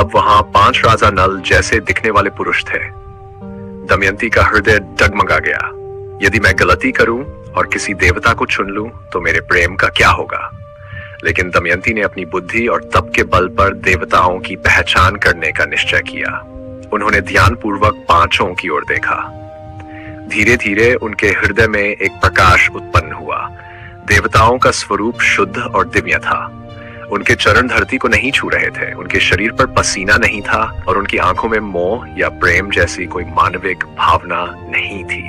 अब वहां 5 राजा नल जैसे दिखने वाले पुरुष थे। दमयंती का हृदय डगमगा गया। यदि मैं गलती करूं और किसी देवता को चुन लूं तो मेरे प्रेम का क्या होगा? लेकिन दमयंती ने अपनी बुद्धि और तप के बल पर देवताओं की पहचान करने का निश्चय किया। उन्होंने ध्यानपूर्वक पांचों की ओर देखा। धीरे धीरे उनके हृदय में एक प्रकाश उत्पन्न हुआ। देवताओं का स्वरूप शुद्ध और दिव्य था। उनके चरण धरती को नहीं छू रहे थे, उनके शरीर पर पसीना नहीं था और उनकी आंखों में मोह या प्रेम जैसी कोई मानविक भावना नहीं थी।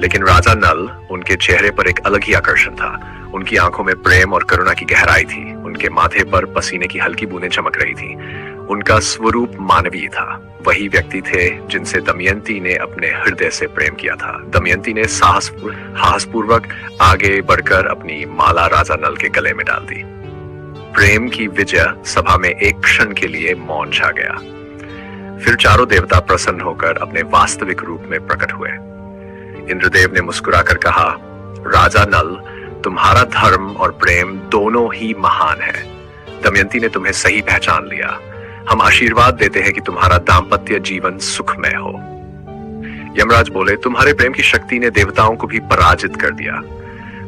लेकिन राजा नल, उनके चेहरे पर एक अलग ही आकर्षण था। उनकी आंखों में प्रेम और करुणा की गहराई थी। उनके माथे पर पसीने की हल्की बूंदें चमक रही थी। उनका स्वरूप मानवीय था। वही व्यक्ति थे जिनसे दमयंती ने अपने हृदय से प्रेम किया था। दमयंती ने साहसपूर्वक आगे बढ़कर अपनी माला राजा नल के गले में डाल दी। प्रेम की विजय सभा में एक क्षण के लिए मौन छा गया। फिर चारों देवता प्रसन्न होकर अपने वास्तविक रूप में प्रकट हुए। इंद्रदेव ने मुस्कुराकर कहा, राजा नल, तुम्हारा धर्म और प्रेम दोनों ही महान है। दमयंती ने तुम्हें सही पहचान लिया। हम आशीर्वाद देते हैं कि तुम्हारा दाम्पत्य जीवन सुखमय हो। यमराज बोले, तुम्हारे प्रेम की शक्ति ने देवताओं को भी पराजित कर दिया।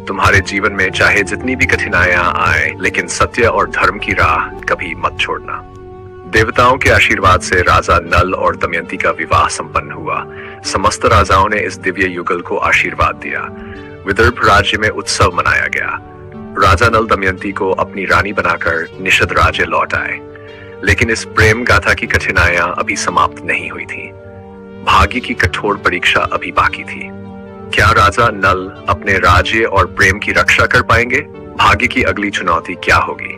तुम्हारे जीवन में चाहे जितनी भी कठिनाइयां आए, लेकिन सत्य और धर्म की राह कभी मत छोड़ना। देवताओं के आशीर्वाद से राजा नल और दमयंती का विवाह संपन्न हुआ। समस्त राजाओं ने इस दिव्य युगल को आशीर्वाद दिया। विदर्भ राज्य में उत्सव मनाया गया। राजा नल दमयंती को अपनी रानी बनाकर निषद राज्य लौट आए। लेकिन इस प्रेम गाथा की कठिनाइयां अभी समाप्त नहीं हुई थी। भाग्य की कठोर परीक्षा अभी बाकी थी। क्या राजा नल अपने राज्य और प्रेम की रक्षा कर पाएंगे? भाग्य की अगली चुनौती क्या होगी?